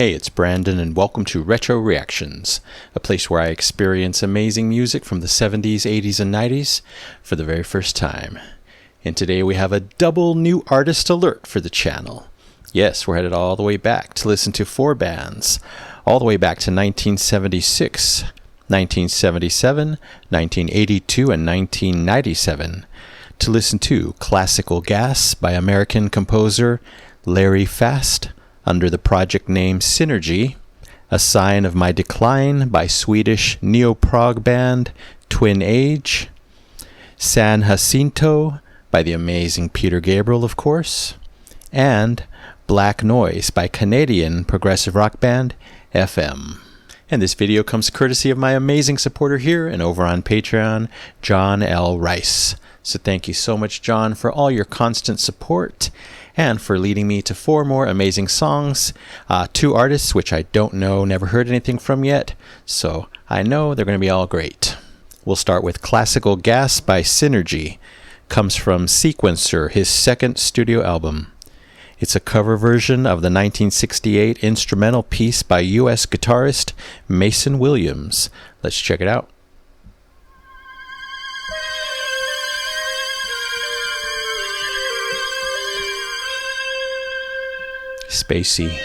Hey, it's Brandon, and welcome to Retro Reactions, a place where I experience amazing music from the 70s, 80s, and 90s for the very first time. And today we have a double new artist alert for the channel. Yes, we're headed all the way back to listen to four bands, all the way back to 1976, 1977, 1982, and 1997, to listen to Classical Gas by American composer Larry Fast, under the project name Synergy, A Sign of My Decline by Swedish neo-prog band Twin Age, San Jacinto by the amazing Peter Gabriel, of course, and Black Noise by Canadian progressive rock band FM. And this video comes courtesy of my amazing supporter here and over on Patreon, John L. Rice. So thank you so much, John, for all your constant support and for leading me to four more amazing songs, two artists which I don't know, never heard anything from yet, so I know they're going to be all great. We'll start with Classical Gas by Synergy. Comes from Sequencer, his second studio album. It's a cover version of the 1968 instrumental piece by U.S. guitarist Mason Williams. Let's check it out. Spacey.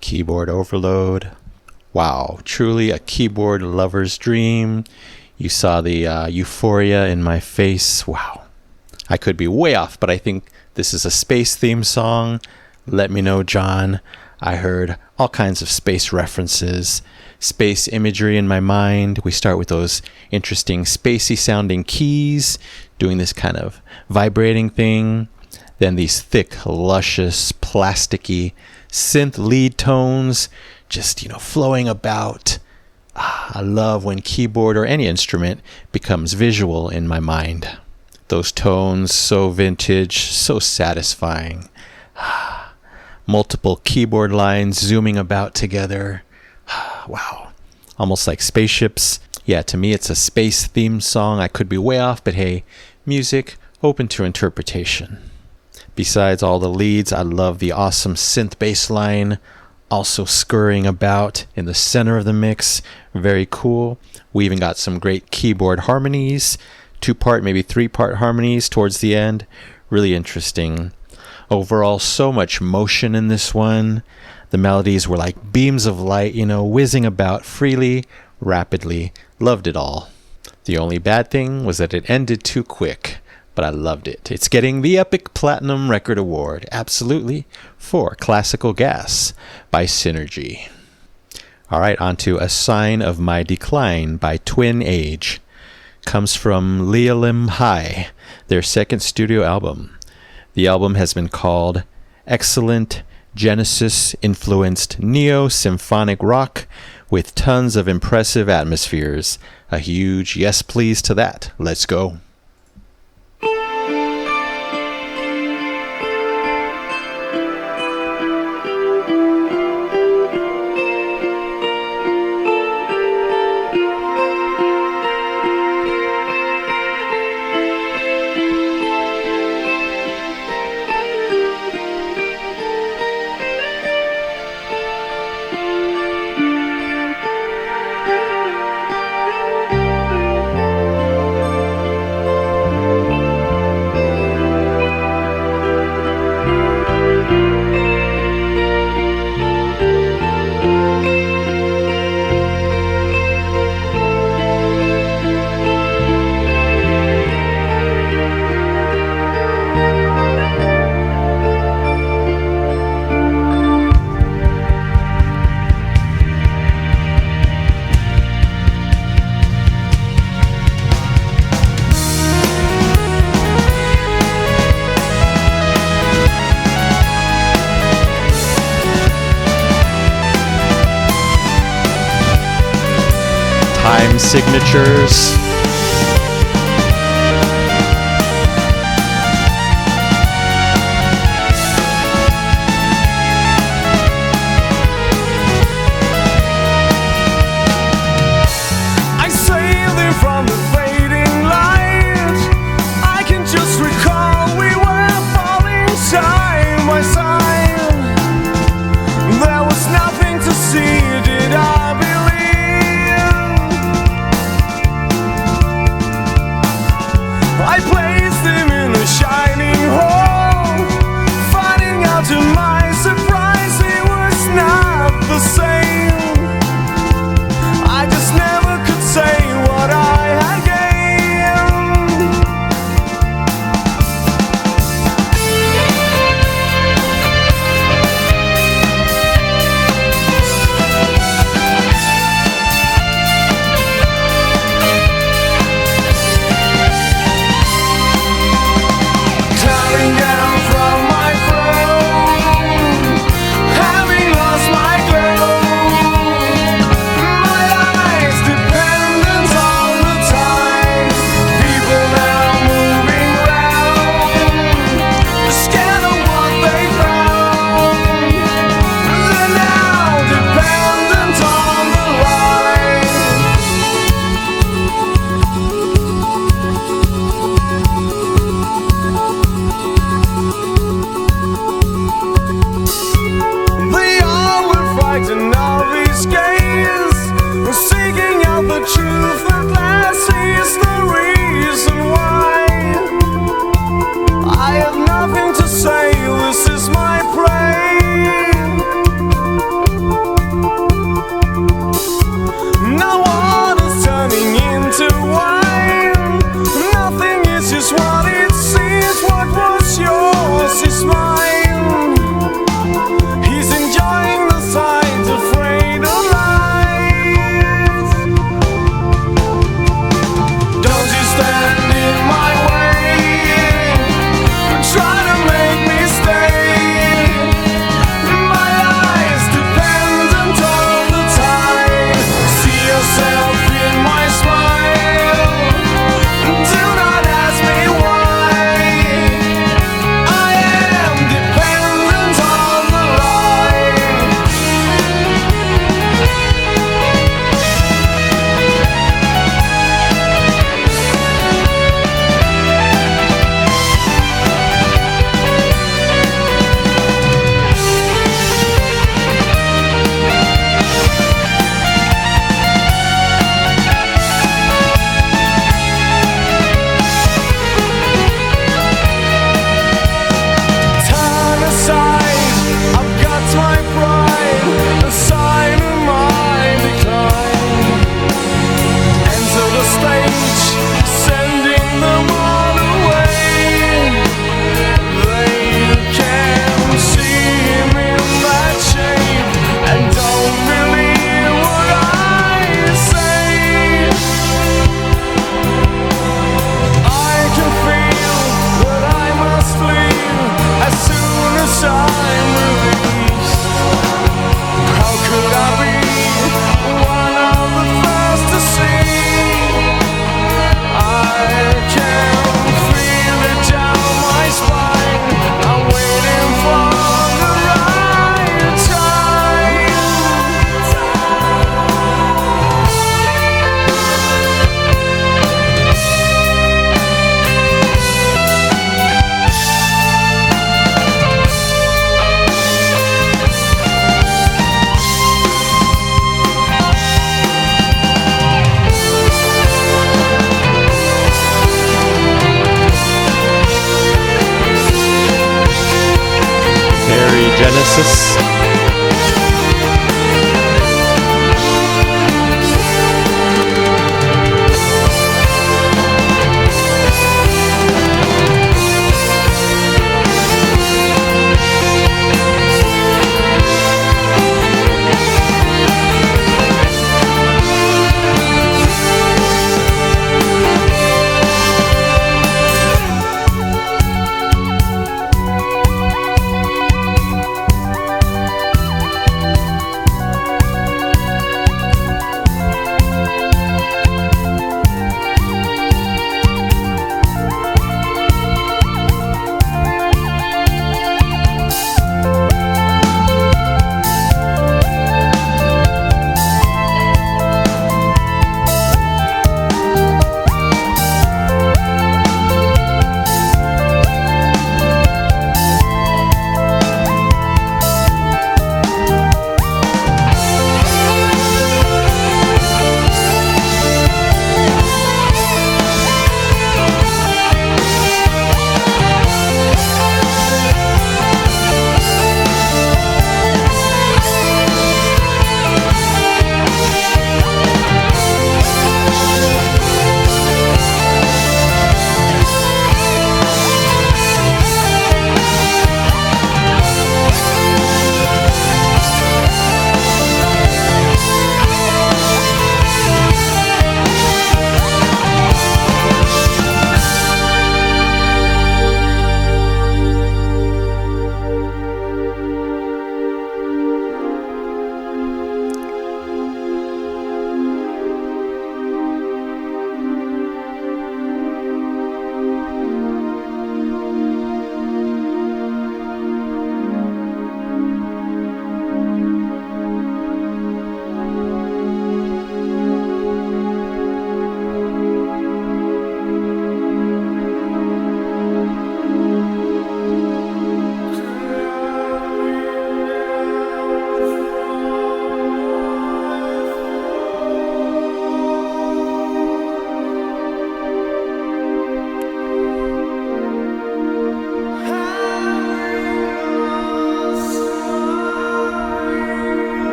Keyboard overload. Wow, truly a keyboard lover's dream. You saw the euphoria in my face. Wow. I could be way off, but I think this is a space theme song. Let me know, John. I heard all kinds of space references, space imagery in my mind. We start with those interesting spacey sounding keys, doing this kind of vibrating thing. Then these thick, luscious, plasticky synth lead tones just, flowing about. I love when keyboard or any instrument becomes visual in my mind. Those tones, so vintage, so satisfying. Multiple keyboard lines zooming about together. Wow. Almost like spaceships. Yeah, to me it's a space theme song. I could be way off, but hey, music open to interpretation. Besides all the leads, I love the awesome synth bass line, also scurrying about in the center of the mix. Very cool. We even got some great keyboard harmonies, 2-part, maybe 3-part harmonies towards the end. Really interesting. Overall, so much motion in this one. The melodies were like beams of light, whizzing about freely, rapidly. Loved it all. The only bad thing was that it ended too quick, but I loved it. It's getting the Epic Platinum Record Award, absolutely, for Classical Gas by Synergy. All right, on to A Sign of My Decline by Twin Age. Comes from Lialim High, their second studio album. The album has been called excellent Genesis-influenced neo-symphonic rock with tons of impressive atmospheres. A huge yes please to that. Let's go. Time signatures. I sailed in from the fading light. I can just recall we were falling side by side. There was nothing to see, did I believe?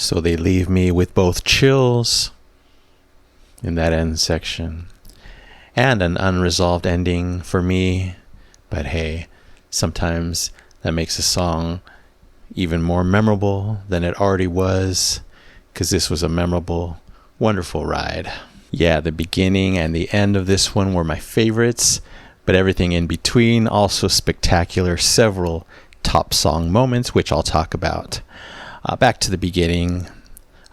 So they leave me with both chills in that end section and an unresolved ending for me. But hey, sometimes that makes a song even more memorable than it already was, because this was a memorable, wonderful ride. Yeah, the beginning and the end of this one were my favorites, but everything in between also spectacular. Several top song moments, which I'll talk about. Back to the beginning,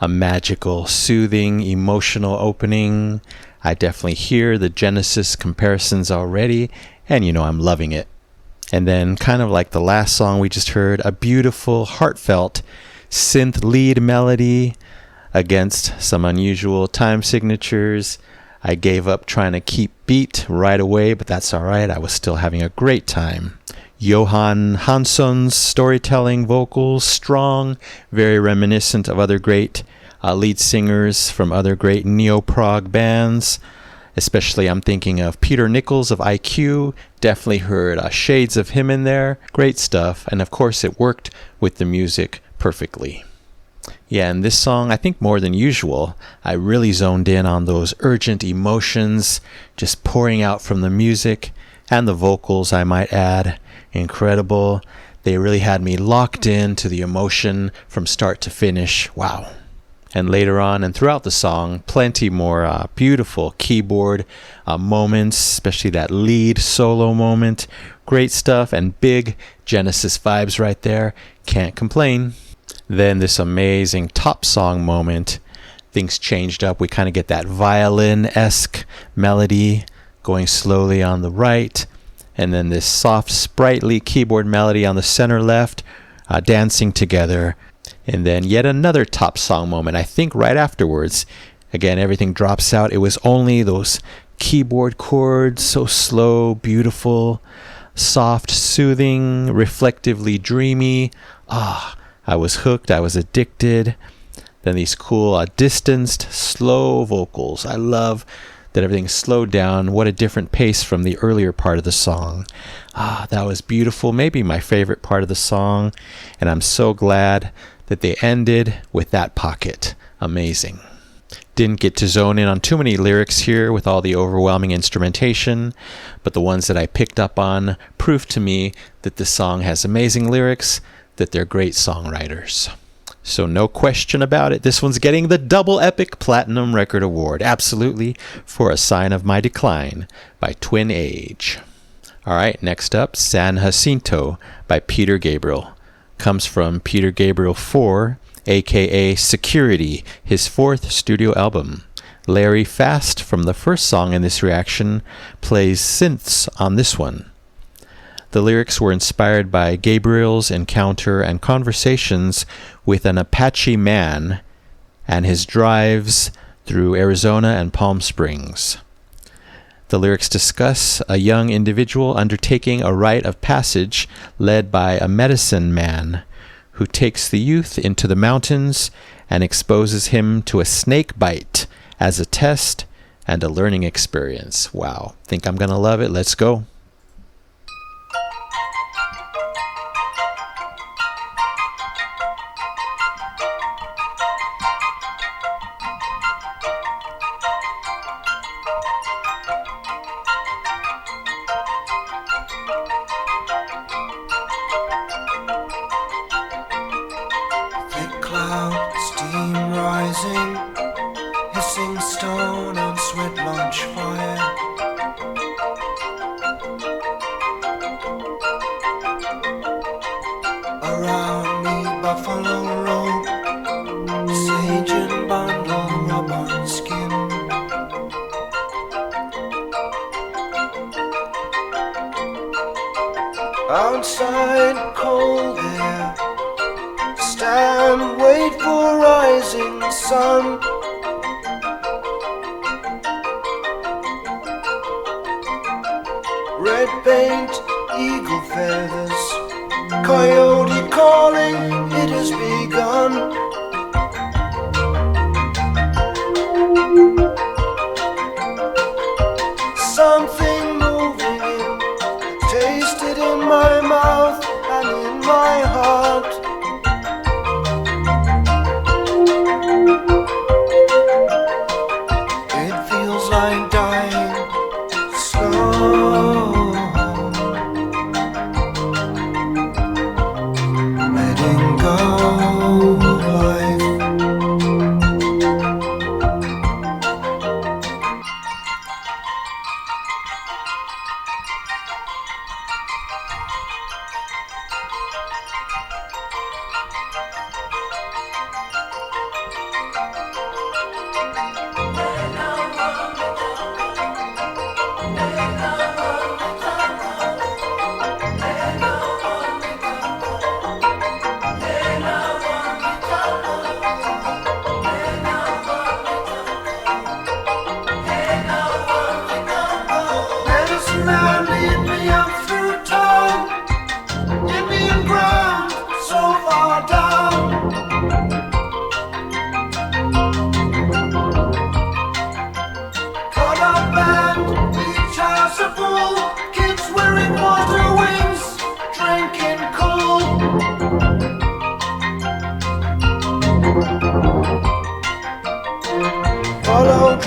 a magical, soothing, emotional opening. I definitely hear the Genesis comparisons already, and I'm loving it. And then, kind of like the last song we just heard, a beautiful, heartfelt synth lead melody against some unusual time signatures. I gave up trying to keep beat right away, but that's all right. I was still having a great time. Johan Hansson's storytelling vocals, strong, very reminiscent of other great lead singers from other great neo-prog bands. Especially I'm thinking of Peter Nichols of IQ. Definitely heard shades of him in there. Great stuff. And of course it worked with the music perfectly. Yeah, and this song, I think more than usual, I really zoned in on those urgent emotions just pouring out from the music and the vocals, I might add. Incredible. They really had me locked in to the emotion from start to finish. Wow. And later on and throughout the song, plenty more beautiful keyboard moments, especially that lead solo moment. Great stuff and big Genesis vibes right there. Can't complain. Then this amazing top song moment. Things changed up. We kind of get that violin-esque melody going slowly on the right. And then this soft, sprightly keyboard melody on the center left, dancing together. And then yet another top song moment. I think right afterwards, again, everything drops out. It was only those keyboard chords, so slow, beautiful, soft, soothing, reflectively dreamy. I was hooked. I was addicted. Then these cool, distanced, slow vocals. I love that everything slowed down. What a different pace from the earlier part of the song. That was beautiful. Maybe my favorite part of the song. And I'm so glad that they ended with that pocket. Amazing. Didn't get to zone in on too many lyrics here with all the overwhelming instrumentation, but the ones that I picked up on proved to me that this song has amazing lyrics, that they're great songwriters. So no question about it, this one's getting the Double Epic Platinum Record Award, absolutely, for A Sign of My Decline by Twin Age. Alright, next up, San Jacinto by Peter Gabriel. Comes from Peter Gabriel 4, aka Security, his fourth studio album. Larry Fast, from the first song in this reaction, plays synths on this one. The lyrics were inspired by Gabriel's encounter and conversations with an Apache man and his drives through Arizona and Palm Springs. The lyrics discuss a young individual undertaking a rite of passage led by a medicine man who takes the youth into the mountains and exposes him to a snake bite as a test and a learning experience. Wow, think I'm gonna love it. Let's go. Outside, cold air. Stand, wait for rising sun. Red paint, eagle feathers. Coyote calling, it has begun. Something moving in, taste it in my mouth and in my heart.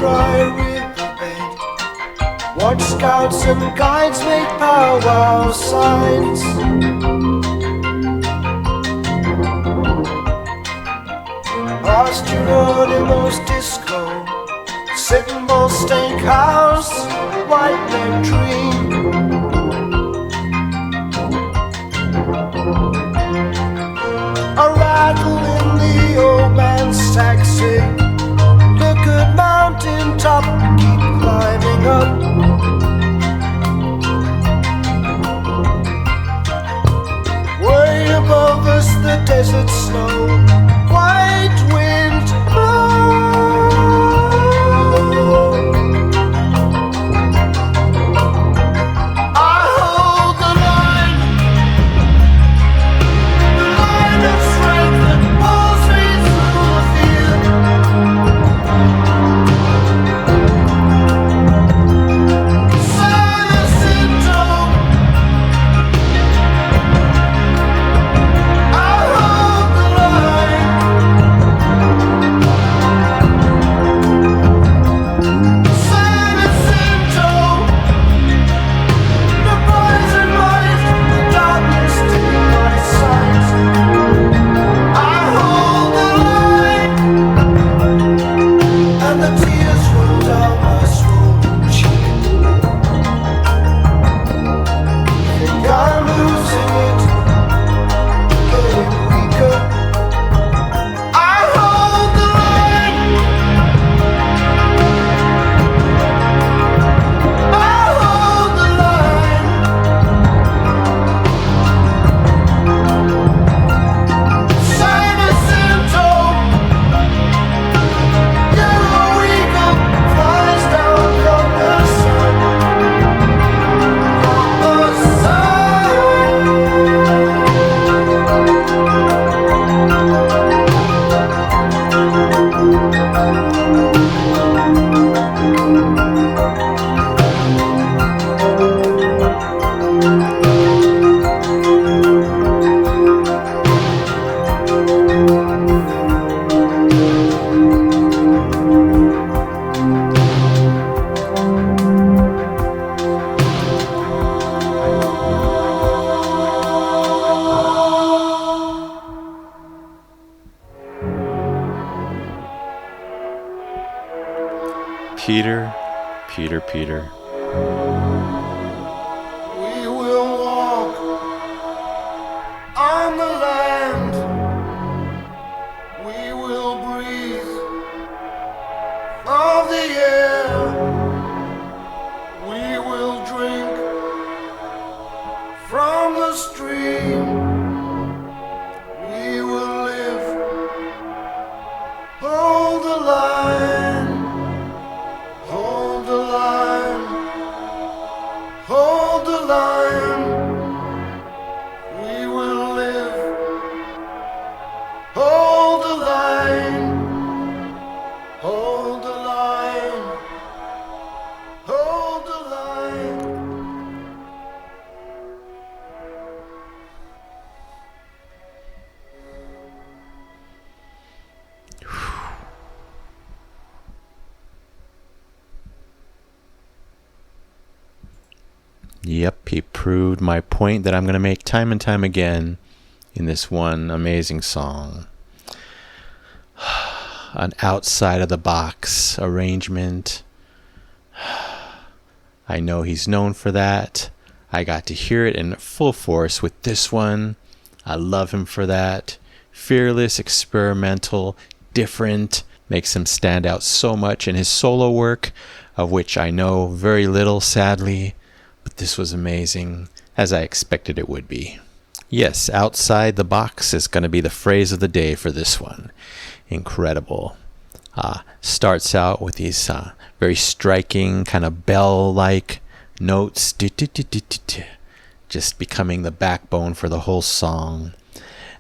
dry riverbed. Watch scouts and guides make powwow signs. Past Geronimo's disco, Sitting Bull Steakhouse, White Men Dream. A rattle in the old man's taxi. Look at mountain top, keep climbing up. Way above us the desert snow, white wind blows. I hold the line of strength that pulls me through the field. Jacinto, I hold the line. Jacinto, the boys and boys, the darkness take my sight. I hold the line, and the tears roll down my swollen cheek. Think I'm losing it, getting weaker. I hold the line. I hold the line. Jacinto, yellow eagle flies down from the sun. From the Peter, Peter, Peter. We will walk on the land. We will breathe of the air. We will drink from the stream. We will live. Hold the line. Hold the line. Hold the line. We will live. Hold the line. Hold the line. Hold the line. Yep, he proved my point that I'm going to make time and time again in this one amazing song. An outside of the box arrangement. I know he's known for that. I got to hear it in full force with this one. I love him for that. Fearless, experimental, different, makes him stand out so much in his solo work, of which I know very little, sadly. But this was amazing, as I expected it would be. Yes, outside the box is going to be the phrase of the day for this one. Incredible. Starts out with these very striking, kind of bell-like notes, just becoming the backbone for the whole song.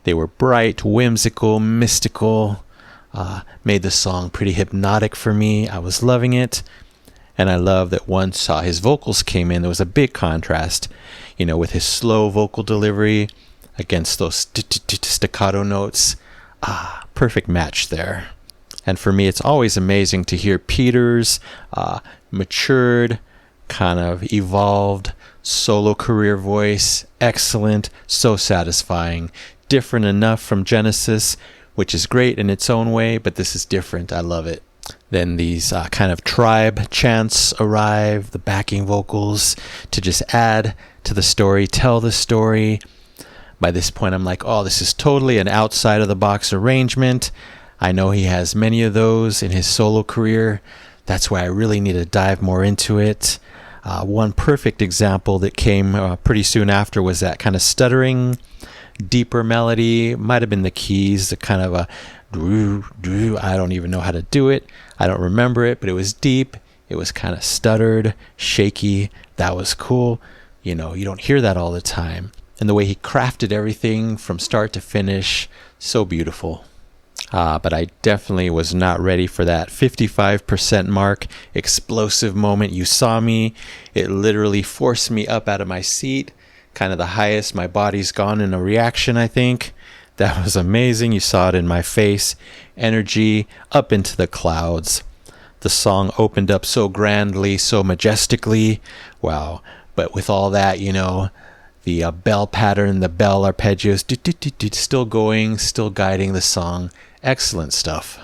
They were bright, whimsical, mystical, made the song pretty hypnotic for me. I was loving it. And I love that once his vocals came in, there was a big contrast, with his slow vocal delivery against those staccato notes. Perfect match there. And for me, it's always amazing to hear Peter's matured, kind of evolved solo career voice. Excellent, so satisfying, different enough from Genesis, which is great in its own way, but this is different. I love it. Then these kind of tribe chants arrive, the backing vocals to just add to the story, tell the story. By this point, I'm like, oh, this is totally an outside of the box arrangement. I know he has many of those in his solo career. That's why I really need to dive more into it. One perfect example that came pretty soon after was that kind of stuttering, deeper melody. Might have been the keys, the kind of a I don't even know how to do it. I don't remember it, but it was deep. It was kind of stuttered, shaky. That was cool. You know, you don't hear that all the time. And the way he crafted everything from start to finish, so beautiful. But I definitely was not ready for that 55% mark, explosive moment. You saw me. It literally forced me up out of my seat. Kind of the highest my body's gone in a reaction, I think. That was amazing. You saw it in my face. Energy up into the clouds. The song opened up so grandly, so majestically. Wow. But with all that, you know, the bell pattern, the bell arpeggios, still going, still guiding the song. Excellent stuff.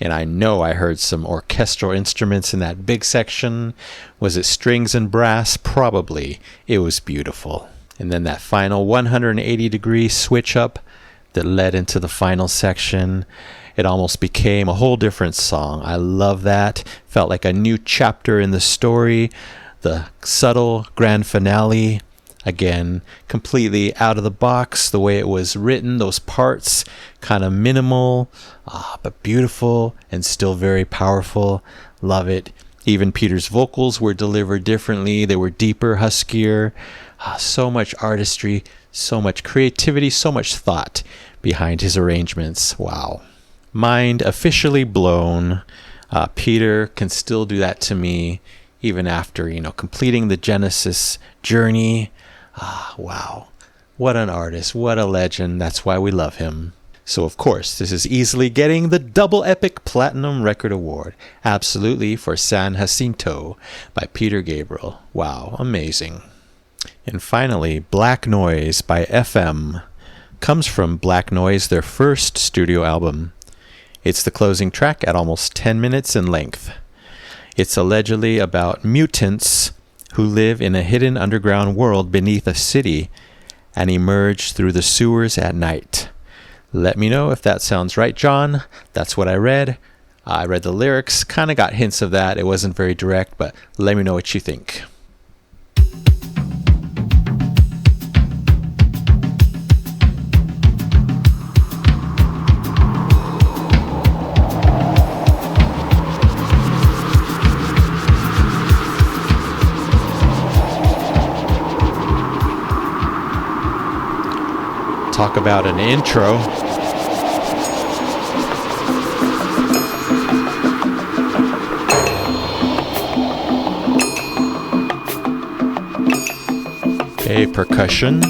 And I know I heard some orchestral instruments in that big section. Was it strings and brass? Probably. It was beautiful. And then that final 180-degree switch up that led into the final section. It almost became a whole different song. I love that. Felt like a new chapter in the story. The subtle grand finale. Again, completely out of the box, the way it was written, those parts, kind of minimal, but beautiful and still very powerful. Love it. Even Peter's vocals were delivered differently. They were deeper, huskier. So much artistry, so much creativity, so much thought behind his arrangements. Wow. Mind officially blown. Peter can still do that to me even after, you know, completing the Genesis journey. Wow. What an artist. What a legend. That's why we love him. So, of course, this is easily getting the Double Epic Platinum Record Award. Absolutely, for San Jacinto by Peter Gabriel. Wow. Amazing. And finally, Black Noise by FM comes from Black Noise, their first studio album. It's the closing track at almost 10 minutes in length. It's allegedly about mutants who live in a hidden underground world beneath a city and emerge through the sewers at night. Let me know if that sounds right, John. That's what I read. I read the lyrics, kind of got hints of that. It wasn't very direct, but let me know what you think. Talk about an intro. Okay, percussion.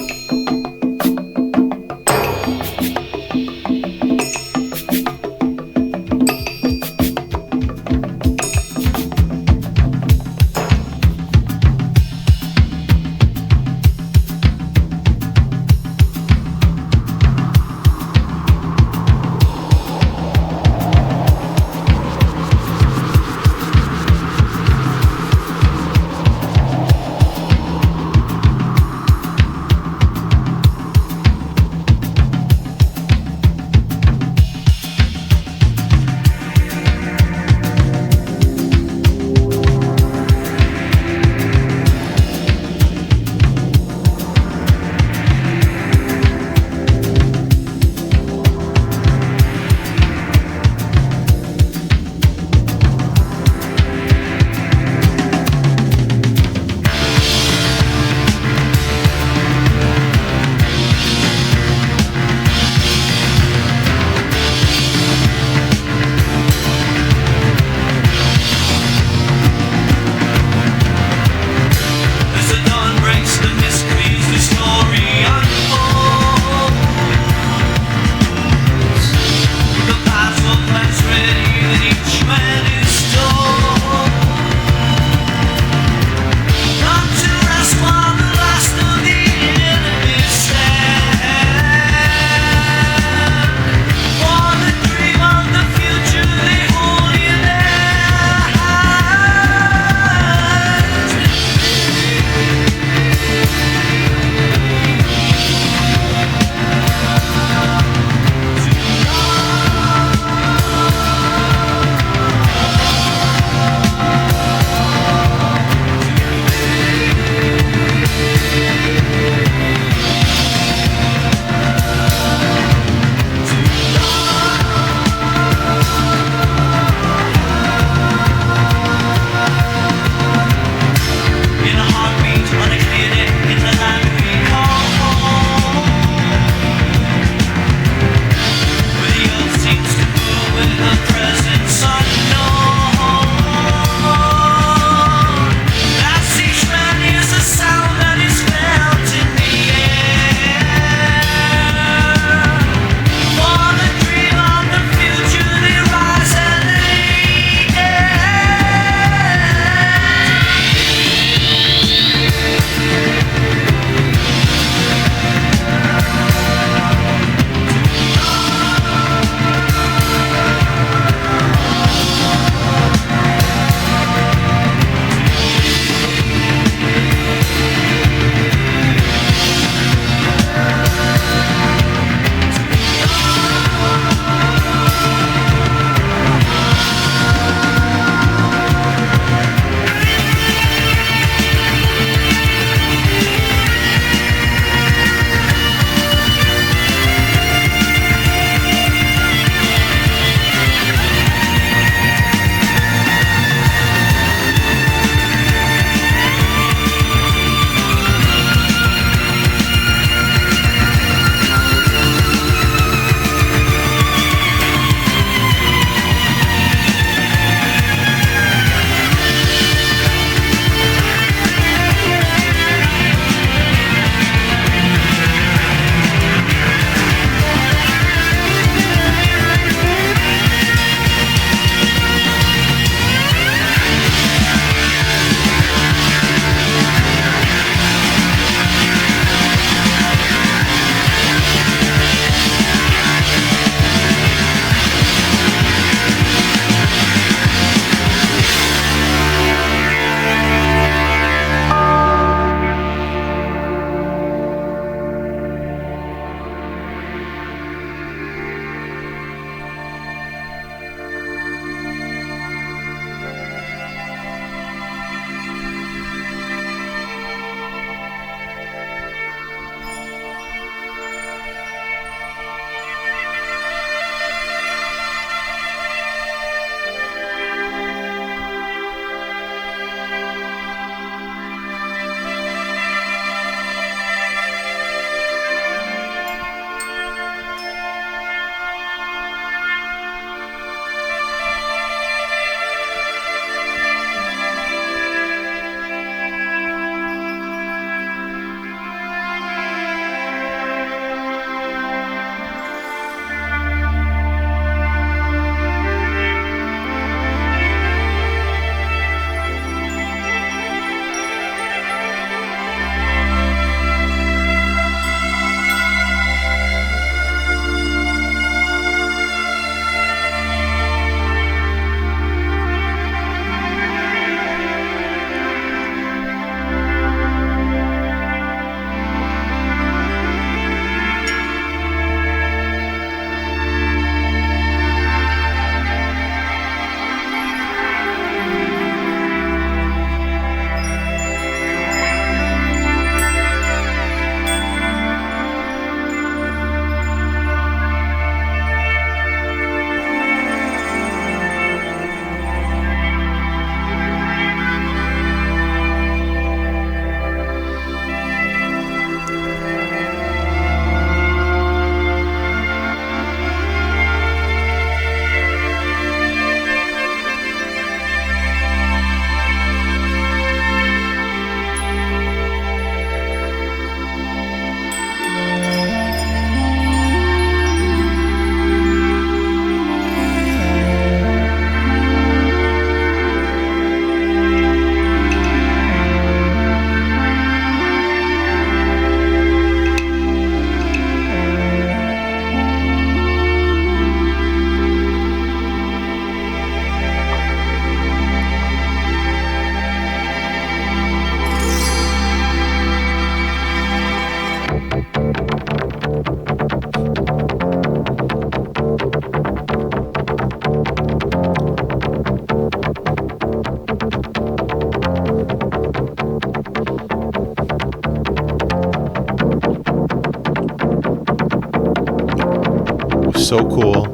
So cool.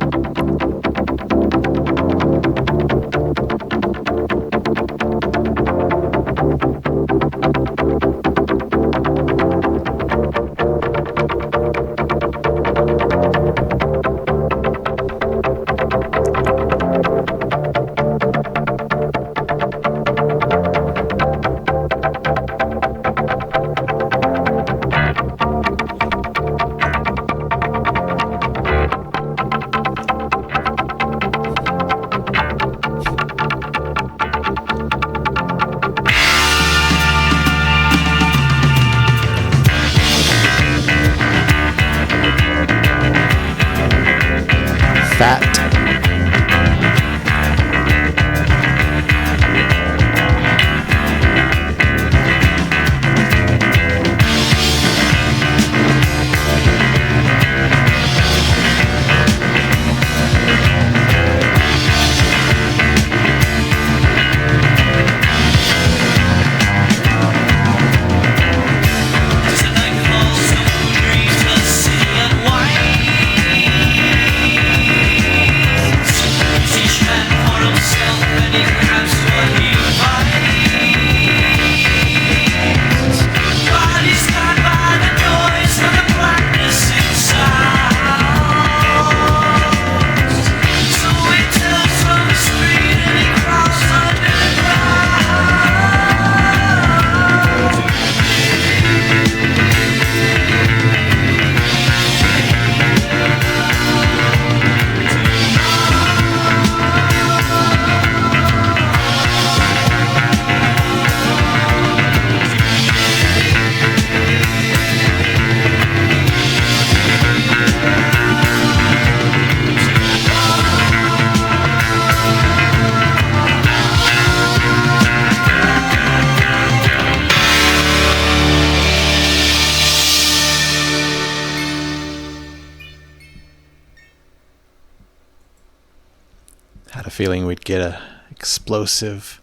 Had a feeling we'd get a explosive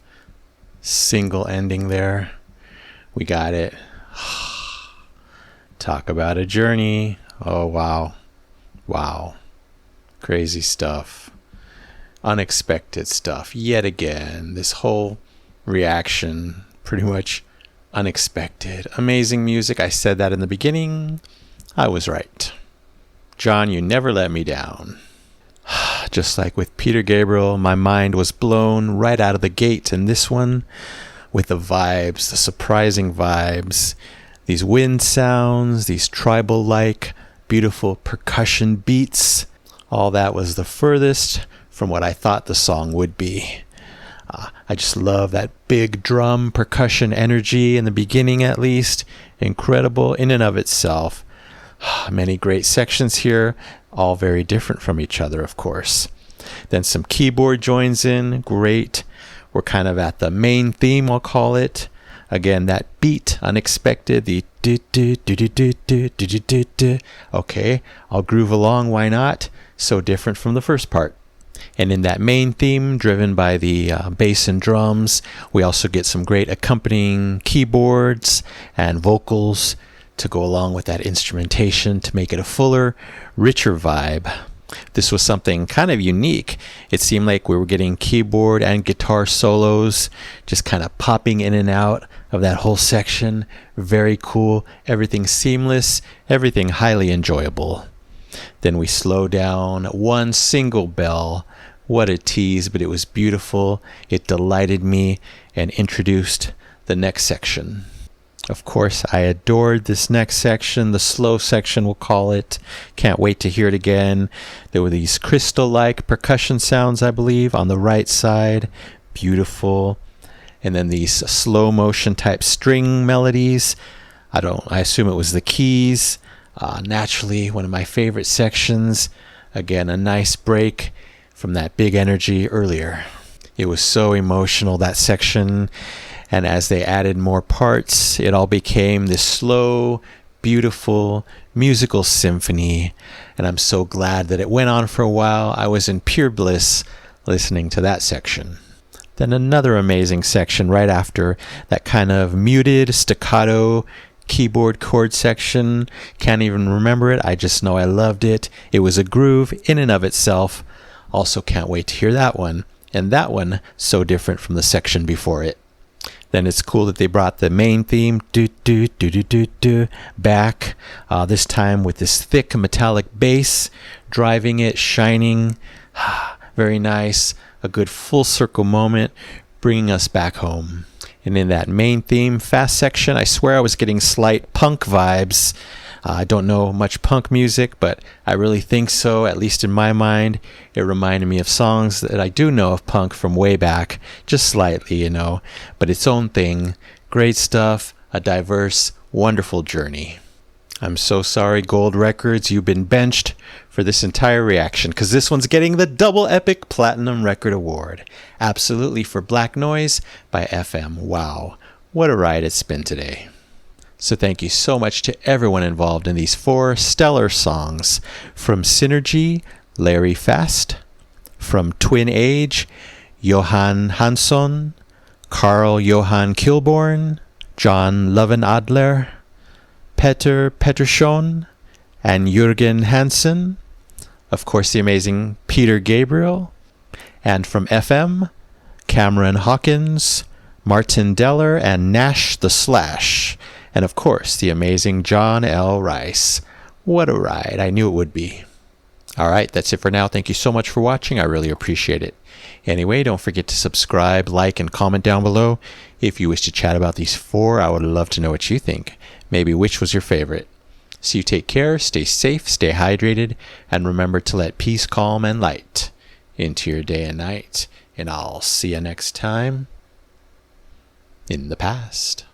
single ending there. We got it. Talk about a journey. Oh, wow. Wow. Crazy stuff. Unexpected stuff. Yet again, this whole reaction, pretty much unexpected. Amazing music. I said that in the beginning. I was right. John, you never let me down. Just like with Peter Gabriel, my mind was blown right out of the gate. And this one, with the vibes, the surprising vibes, these wind sounds, these tribal-like, beautiful percussion beats, all that was the furthest from what I thought the song would be. I just love that big drum percussion energy in the beginning, at least. Incredible in and of itself. Many great sections here, all very different from each other, of course. Then some keyboard joins in, great. We're kind of at the main theme, I'll call it. Again, that beat, unexpected, the do-do-do-do-do-do-do-do-do. Okay, I'll groove along, why not? So different from the first part. And in that main theme, driven by the bass and drums, we also get some great accompanying keyboards and vocals to go along with that instrumentation to make it a fuller, richer vibe. This was something kind of unique. It seemed like we were getting keyboard and guitar solos just kind of popping in and out of that whole section. Very cool. Everything seamless. Everything highly enjoyable. Then we slow down one single bell. What a tease, but it was beautiful. It delighted me and introduced the next section. Of course, I adored this next section, the slow section, we'll call it. Can't wait to hear it again. There were these crystal-like percussion sounds, I believe, on the right side. Beautiful. And then these slow motion type string melodies. I assume it was the keys. Naturally, one of my favorite sections. Again, a nice break from that big energy earlier. It was so emotional, that section. And as they added more parts, it all became this slow, beautiful, musical symphony. And I'm so glad that it went on for a while. I was in pure bliss listening to that section. Then another amazing section right after, that kind of muted staccato keyboard chord section. Can't even remember it. I just know I loved it. It was a groove in and of itself. Also can't wait to hear that one. And that one, so different from the section before it. Then it's cool that they brought the main theme back, this time with this thick metallic bass, driving it, shining. Very nice. A good full circle moment, bringing us back home. And in that main theme, fast section, I swear I was getting slight punk vibes. I don't know much punk music, but I really think so, at least in my mind. It reminded me of songs that I do know of punk from way back, just slightly, but its own thing. Great stuff, a diverse, wonderful journey. I'm so sorry, Gold Records, you've been benched for this entire reaction, because this one's getting the Double Epic Platinum Record Award. Absolutely, for Black Noise by FM. Wow, what a ride it's been today. So thank you so much to everyone involved in these 4 stellar songs. From Synergy, Larry Fast. From Twin Age, Johan Hansson, Carl Johan Kilborn, John Loven Adler, Peter Pettersson, and Jürgen Hansen. Of course, the amazing Peter Gabriel. And from FM, Cameron Hawkins, Martin Deller, and Nash the Slash. And of course, the amazing John L. Rice. What a ride. I knew it would be. All right, that's it for now. Thank you so much for watching. I really appreciate it. Anyway, don't forget to subscribe, like, and comment down below. If you wish to chat about these 4, I would love to know what you think. Maybe which was your favorite. So you take care, stay safe, stay hydrated, and remember to let peace, calm, and light into your day and night. And I'll see you next time in the past.